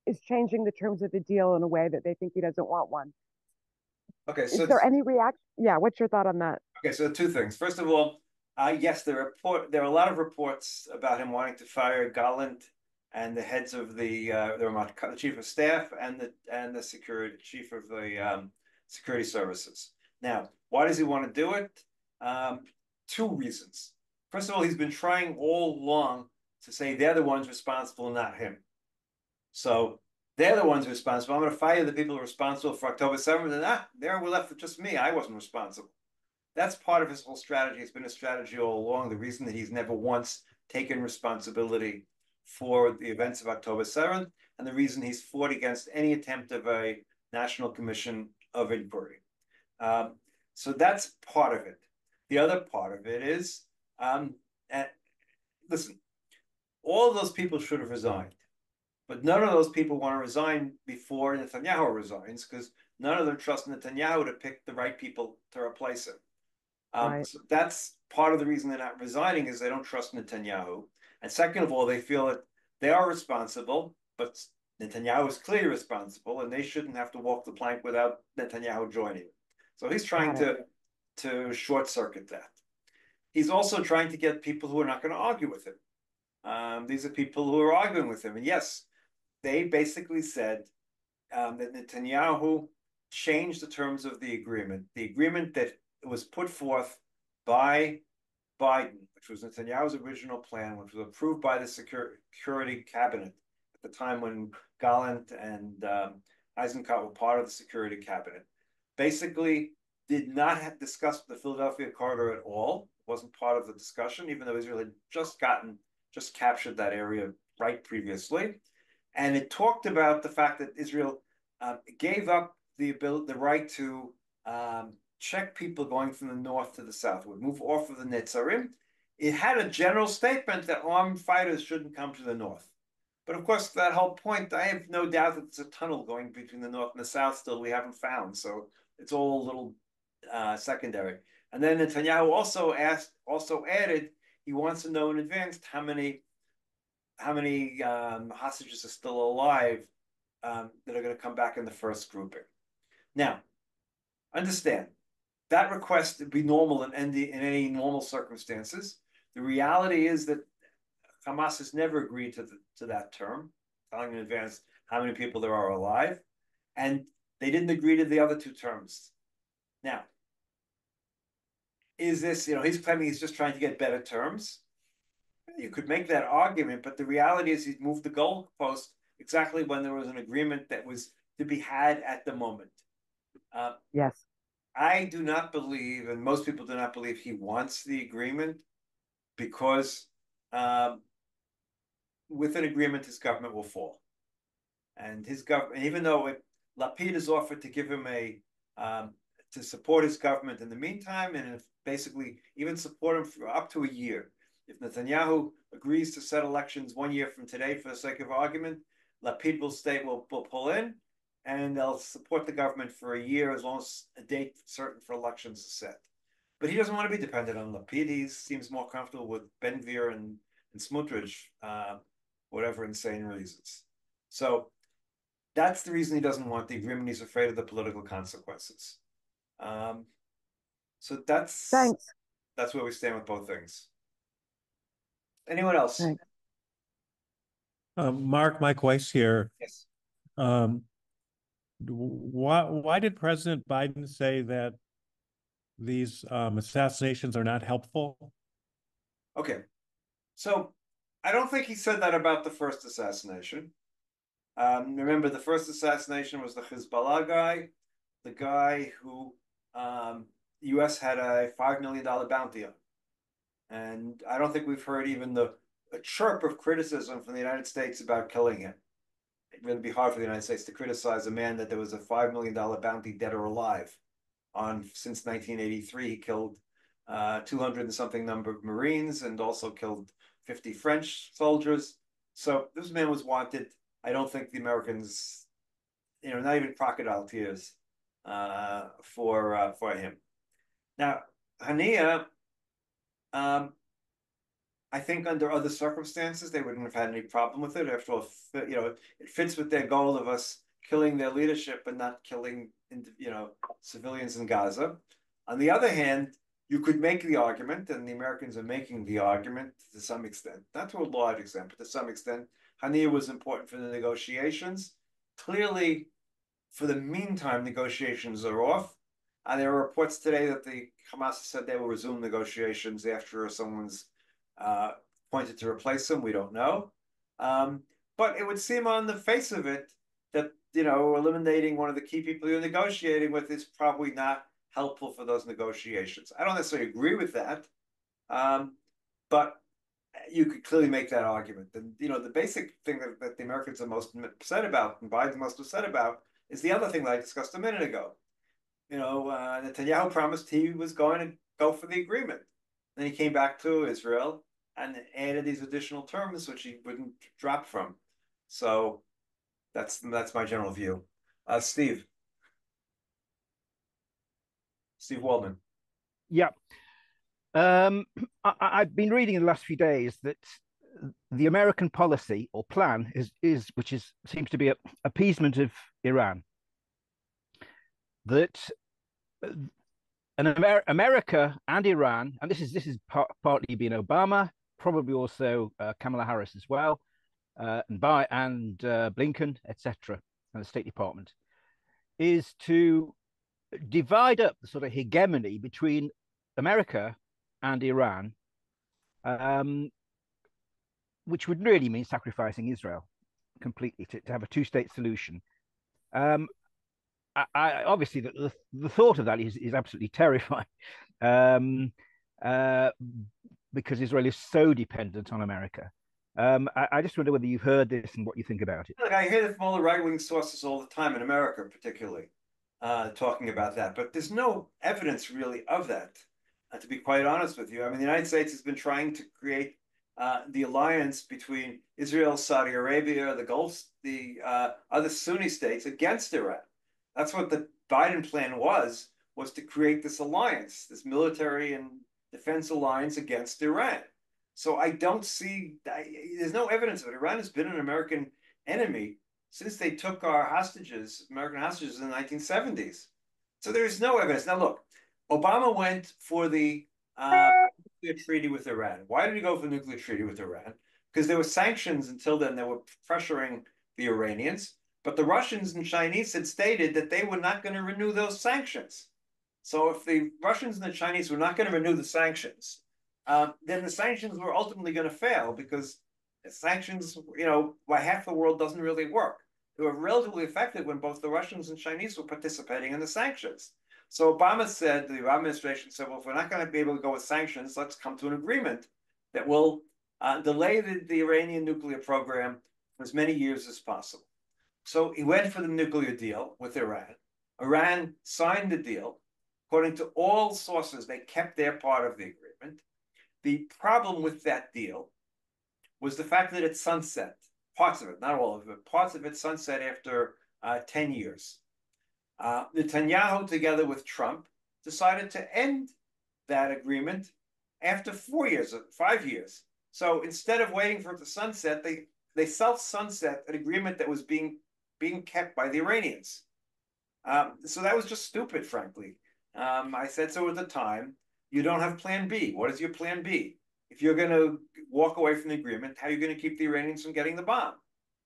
is changing the terms of the deal in a way that they think he doesn't want one. Okay, so is there any reaction? Yeah, what's your thought on that? Okay, so two things. First of all, yes, there are a lot of reports about him wanting to fire Gallant and the heads of the chief of staff and the security chief of the security services. Now, why does he want to do it? Two reasons. First of all, he's been trying all along to say they're the ones responsible, not him. So they're the ones responsible. I'm going to fire the people responsible for October 7th, and there we're left with just me. I wasn't responsible. That's part of his whole strategy. It's been a strategy all along. The reason that he's never once taken responsibility for the events of October 7th, and the reason he's fought against any attempt of a national commission of inquiry. So that's part of it. The other part of it is, listen, all of those people should have resigned. But none of those people want to resign before Netanyahu resigns, because none of them trust Netanyahu to pick the right people to replace him. Right. So that's part of the reason they're not resigning, is they don't trust Netanyahu. And second of all, they feel that they are responsible, but Netanyahu is clearly responsible, and they shouldn't have to walk the plank without Netanyahu joining. So he's trying to short circuit that. He's also trying to get people who are not going to argue with him. These are people who are arguing with him. And yes, they basically said that Netanyahu changed the terms of the agreement that was put forth by Biden, which was Netanyahu's original plan, which was approved by the security cabinet at the time when Gallant and Eisenkot were part of the security cabinet. Basically, did not have discussed the Philadelphia corridor at all. It wasn't part of the discussion, even though Israel had just captured that area right previously. And it talked about the fact that Israel gave up the right to check people going from the north to the south, would move off of the Netzarim. It had a general statement that armed fighters shouldn't come to the north. But of course, that whole point, I have no doubt that there's a tunnel going between the north and the south still we haven't found. So it's all a little secondary. And then Netanyahu also added, he wants to know in advance how many hostages are still alive that are going to come back in the first grouping. Now, understand, that request would be normal in any normal circumstances. The reality is that Hamas has never agreed to that term, telling in advance how many people there are alive, and they didn't agree to the other two terms. Now, is this, he's claiming he's just trying to get better terms? You could make that argument, but the reality is he's moved the goalpost exactly when there was an agreement that was to be had at the moment. Yes. I do not believe, and most people do not believe, he wants the agreement, because with an agreement, his government will fall. And his government, even though Lapid has offered to give him to support his government in the meantime, and basically even support him for up to a year. If Netanyahu agrees to set elections 1 year from today, for the sake of argument, Lapid will pull in, and they'll support the government for a year as long as a date certain for elections is set. But he doesn't want to be dependent on Lapid. He seems more comfortable with Ben-Gvir and Smotrich, whatever insane reasons. So That's the reason he doesn't want the agreement. He's afraid of the political consequences. So Thanks. that's where we stand with both things. Anyone else? Thanks. Mark, Mike Weiss here. Yes. Why did President Biden say that these assassinations are not helpful? Okay. So I don't think he said that about the first assassination. Remember, the first assassination was the Hezbollah guy, the guy who U.S. had a $5 million bounty on. And I don't think we've heard even a chirp of criticism from the United States about killing him. It would be hard for the United States to criticize a man that there was a $5 million bounty, dead or alive, on since 1983. He killed 200 and something number of Marines and also killed 50 French soldiers. So this man was wanted. I don't think the Americans, not even crocodile tears for him. Now, Hania, I think under other circumstances, they wouldn't have had any problem with it. After all, it fits with their goal of us killing their leadership and not killing, civilians in Gaza. On the other hand, you could make the argument, and the Americans are making the argument to some extent, not to a large extent, but to some extent, Hania was important for the negotiations. Clearly, for the meantime, negotiations are off. And there are reports today that the Hamas said they will resume negotiations after someone's appointed to replace them. We don't know. But it would seem on the face of it that, eliminating one of the key people you're negotiating with is probably not helpful for those negotiations. I don't necessarily agree with that. But you could clearly make that argument. And, the basic thing that the Americans are most upset about, and Biden's most upset about, is the other thing that I discussed a minute ago. Netanyahu promised he was going to go for the agreement. Then he came back to Israel and added these additional terms, which he wouldn't drop from. So that's my general view. Steve Waldman. Yeah. I've been reading in the last few days that the American policy or plan seems to be appeasement of Iran. That America and Iran, and this is partly been Obama, probably also Kamala Harris as well, and Blinken, etc., and the State Department, is to divide up the sort of hegemony between America and Iran, which would really mean sacrificing Israel completely to have a two-state solution. Obviously, the thought of that is absolutely terrifying, because Israel is so dependent on America. I just wonder whether you've heard this and what you think about it. Look, I hear it from all the right-wing sources all the time, in America particularly, talking about that. But there's no evidence really of that, to be quite honest with you. I mean, the United States has been trying to create the alliance between Israel, Saudi Arabia, the Gulf, the other Sunni states against Iran. That's what the Biden plan was to create this alliance, this military and defense alliance against Iran. So I don't see, there's no evidence of it. Iran has been an American enemy since they took our American hostages in the 1970s. So there's no evidence. Now look, Obama went for the nuclear treaty with Iran. Why did he go for the nuclear treaty with Iran? Because there were sanctions until then that were pressuring the Iranians. But the Russians and Chinese had stated that they were not going to renew those sanctions. So if the Russians and the Chinese were not going to renew the sanctions, then the sanctions were ultimately going to fail, because sanctions, by half the world doesn't really work. They were relatively effective when both the Russians and Chinese were participating in the sanctions. So Obama said, the Obama administration said, well, if we're not going to be able to go with sanctions, let's come to an agreement that will delay the Iranian nuclear program for as many years as possible. So he went for the nuclear deal with Iran. Iran signed the deal. According to all sources, they kept their part of the agreement. The problem with that deal was the fact that it sunset. Parts of it, not all of it, parts of it sunset after 10 years. Netanyahu, together with Trump, decided to end that agreement after 4 years, 5 years. So instead of waiting for it to sunset, they self-sunset an agreement that was being being kept by the Iranians. So that was just stupid, frankly. I said so at the time. You don't have plan B. What is your plan B? If you're going to walk away from the agreement, how are you going to keep the Iranians from getting the bomb?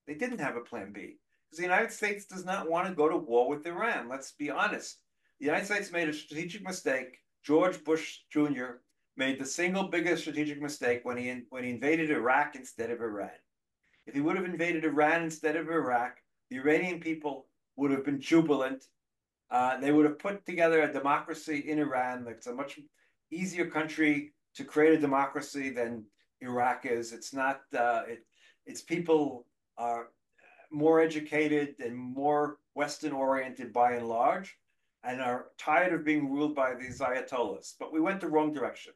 They didn't have a plan B because the United States does not want to go to war with Iran. Let's be honest. The United States made a strategic mistake. George Bush Jr. made the single biggest strategic mistake when he invaded Iraq instead of Iran. If he would have invaded Iran instead of Iraq, the Iranian people would have been jubilant. They would have put together a democracy in Iran. That's a much easier country to create a democracy than Iraq is. It's not. Its people are more educated and more Western oriented by and large, and are tired of being ruled by these ayatollahs. But we went the wrong direction.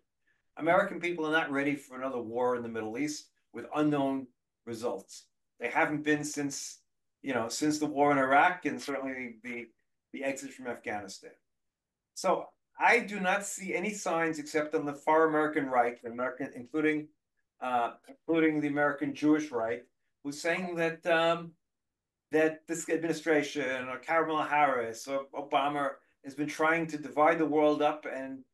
American people are not ready for another war in the Middle East with unknown results. They haven't been since the war in Iraq, and certainly the exit from Afghanistan. So I do not see any signs except on the far American right, including the American Jewish right, who's saying that that this administration or Kamala Harris or Obama has been trying to divide the world up and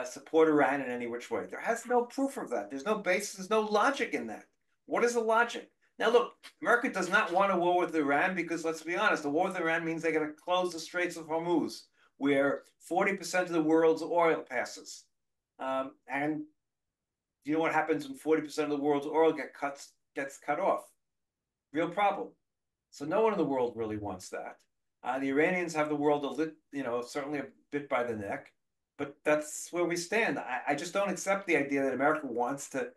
support Iran in any which way. There has no proof of that. There's no basis. There's no logic in that. What is the logic? Now, look, America does not want a war with Iran because, let's be honest, a war with Iran means they're going to close the Straits of Hormuz, where 40% of the world's oil passes. And you know what happens when 40% of the world's oil gets cut off? Real problem. So no one in the world really wants that. The Iranians have the world certainly a bit by the neck, but that's where we stand. I just don't accept the idea that America wants to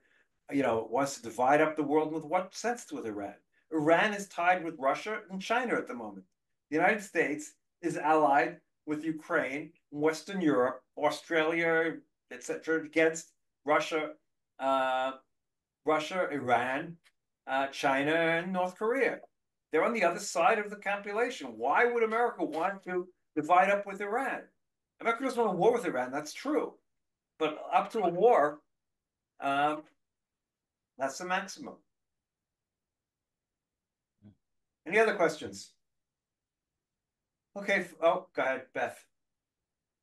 divide up the world. With what sense with Iran? Iran is tied with Russia and China at the moment. The United States is allied with Ukraine, Western Europe, Australia, etc., against Russia, Iran, China, and North Korea. They're on the other side of the calculation. Why would America want to divide up with Iran? America doesn't want a war with Iran. That's true, but up to a war, that's the maximum. Any other questions? Okay. Oh, go ahead, Beth.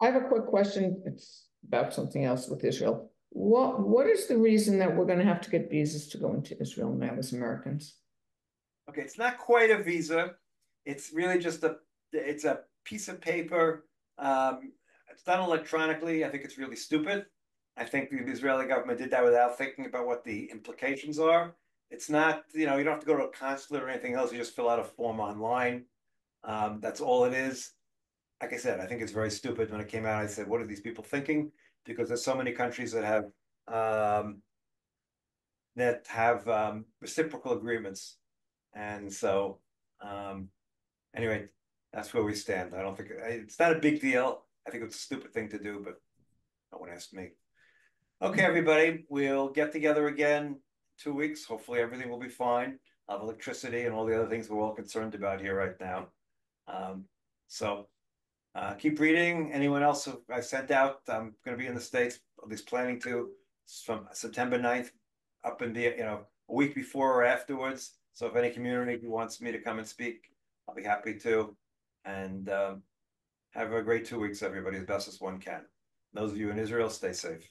I have a quick question. It's about something else with Israel. What is the reason that we're going to have to get visas to go into Israel now as Americans? Okay, it's not quite a visa. It's really just it's a piece of paper. It's done electronically. I think it's really stupid. I think the Israeli government did that without thinking about what the implications are. It's not, you don't have to go to a consulate or anything else. You just fill out a form online. That's all it is. Like I said, I think it's very stupid. When it came out, I said, what are these people thinking? Because there's so many countries that have reciprocal agreements. And so, anyway, that's where we stand. I don't think it's not a big deal. I think it's a stupid thing to do, but no one asked me. Okay, everybody, we'll get together again 2 weeks. Hopefully everything will be fine. I'll have electricity and all the other things we're all concerned about here right now. So keep reading. Anyone else who I sent out, I'm going to be in the States, at least planning to, from September 9th up and be, a week before or afterwards. So if any community wants me to come and speak, I'll be happy to. And have a great 2 weeks, everybody, as best as one can. Those of you in Israel, stay safe.